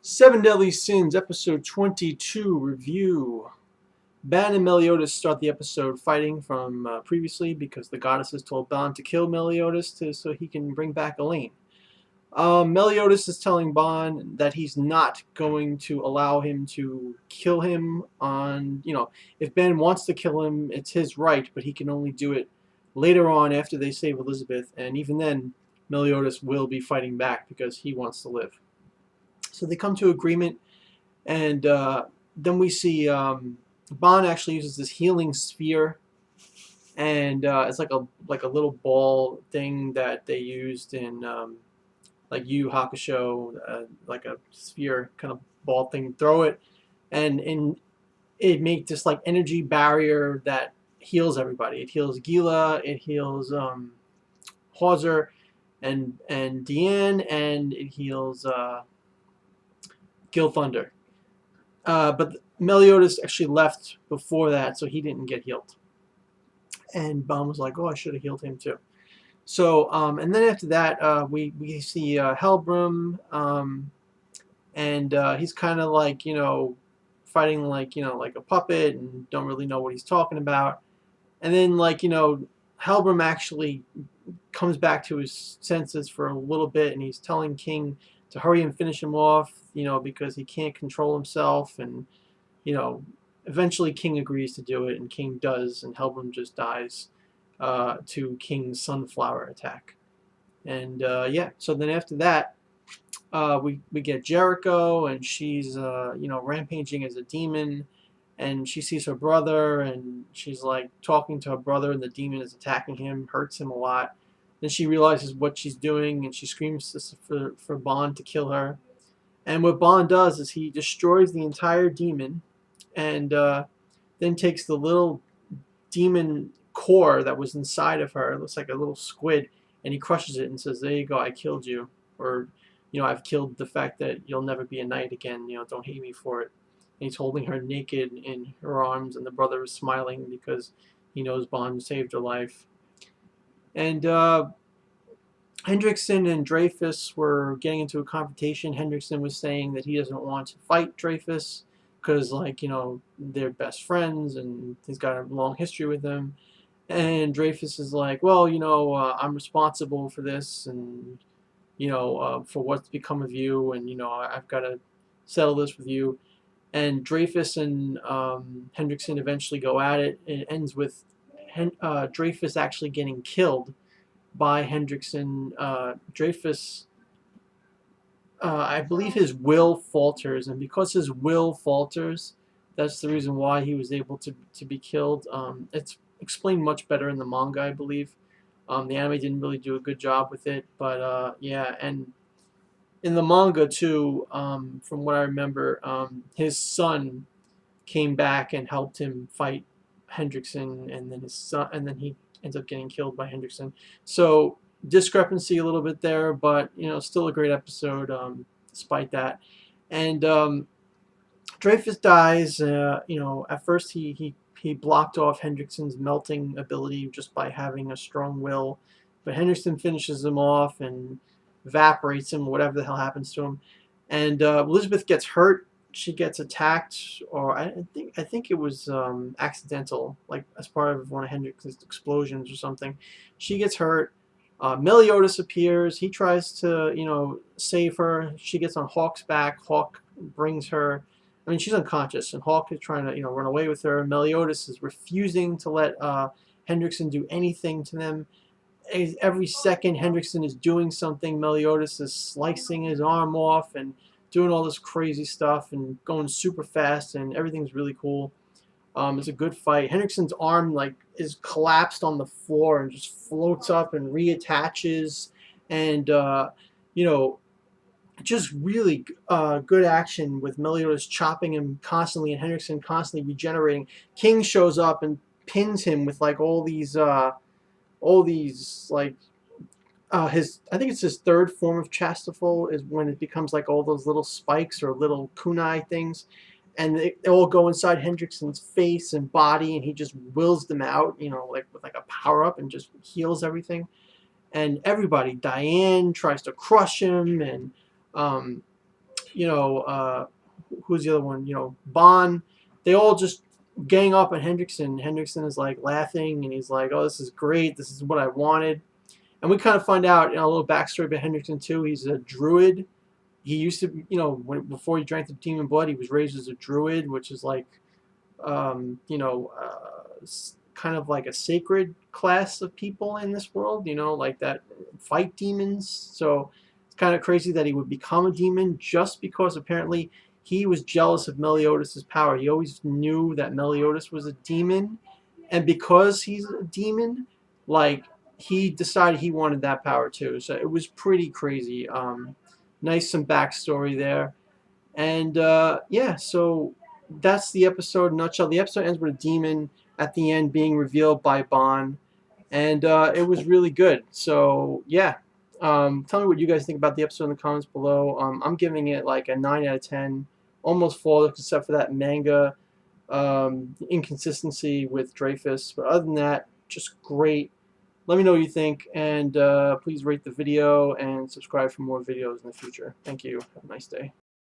Seven Deadly Sins, Episode 22 review. Ban and Meliodas start the episode fighting from previously because the goddesses told Ban to kill Meliodas so he can bring back Elaine. Meliodas is telling Ban that he's not going to allow him to kill him if Ben wants to kill him, it's his right, but he can only do it later on after they save Elizabeth, and even then, Meliodas will be fighting back because he wants to live. So they come to agreement, and then we see Bond actually uses this healing sphere, and it's like a little ball thing that they used in like Yu Yu Hakusho, like a sphere kind of ball thing. Throw it, and it makes this like energy barrier that heals everybody. It heals Gila, it heals Hauser, and Deanne, and it heals Gil Thunder. But Meliodas actually left before that, so he didn't get healed. And Baum was like, "Oh, I should have healed him too." So, and then after that, we see Helbram, and he's kind of like fighting like like a puppet and don't really know what he's talking about. And then Helbram actually comes back to his senses for a little bit, and he's telling King to hurry and finish him off, because he can't control himself, and eventually King agrees to do it, and King does, and Helbram just dies to King's sunflower attack. And yeah, so then after that, we get Jericho, and she's rampaging as a demon, and she sees her brother, and she's like talking to her brother, and the demon is attacking him, hurts him a lot. Then she realizes what she's doing, and she screams for Bond to kill her. And what Bond does is he destroys the entire demon, and then takes the little demon core that was inside of her, it looks like a little squid, and he crushes it and says, "There you go, I killed you," or "I've killed the fact that you'll never be a knight again. Don't hate me for it." And he's holding her naked in her arms, and the brother is smiling because he knows Bond saved her life. And Hendrickson and Dreyfus were getting into a confrontation. Hendrickson was saying that he doesn't want to fight Dreyfus because, they're best friends and he's got a long history with them. And Dreyfus is like, "Well, I'm responsible for this, and for what's become of you, and I've got to settle this with you." And Dreyfus and Hendrickson eventually go at it. It ends with Dreyfus actually getting killed by Hendrickson. Dreyfus, I believe his will falters, and because his will falters, that's the reason why he was able to be killed. It's explained much better in the manga, I believe. The anime didn't really do a good job with it, but yeah, and in the manga too, from what I remember, his son came back and helped him fight Hendrickson, and then he ends up getting killed by Hendrickson. So discrepancy a little bit there, but still a great episode despite that. And Dreyfus dies. At first he blocked off Hendrickson's melting ability just by having a strong will, but Hendrickson finishes him off and evaporates him, whatever the hell happens to him. And Elizabeth gets hurt. She gets attacked, or I think it was accidental, like as part of one of Hendrickson's explosions or something. She gets hurt. Meliodas appears. He tries to save her. She gets on Hawk's back. Hawk brings her. I mean, she's unconscious, and Hawk is trying to run away with her. Meliodas is refusing to let Hendrickson do anything to them. Every second Hendrickson is doing something, Meliodas is slicing his arm off and doing all this crazy stuff and going super fast, and everything's really cool. It's a good fight. Hendrickson's arm is collapsed on the floor and just floats up and reattaches, and just really good action with Meliodas chopping him constantly and Hendrickson constantly regenerating. King shows up and pins him with all these his, I think it's his third form of chastiful is when it becomes like all those little spikes or little kunai things, and they all go inside Hendrickson's face and body, and he just wills them out, with a power up, and just heals everything. And everybody, Diane tries to crush him, and you know, who's the other one? You know, Ban. They all just gang up on Hendrickson. Hendrickson is like laughing, and he's like, "Oh, this is great. This is what I wanted." And we kind of find out, you know, a little backstory about Hendrickson too. He's a druid. He used to, you know, before he drank the demon blood, he was raised as a druid, which is like, you know, kind of like a sacred class of people in this world, you know, like that fight demons. So it's kind of crazy that he would become a demon just because apparently he was jealous of Meliodas' power. He always knew that Meliodas was a demon, and because he's a demon, like he decided he wanted that power too. So it was pretty crazy. Nice some backstory there. And yeah, so that's the episode in a nutshell. The episode ends with a demon at the end being revealed by Bond, and it was really good. So yeah, tell me what you guys think about the episode in the comments below. I'm giving it like a 9 out of 10, almost flawless except for that manga inconsistency with Dreyfus. But other than that, just great. Let me know what you think, and please rate the video and subscribe for more videos in the future. Thank you. Have a nice day.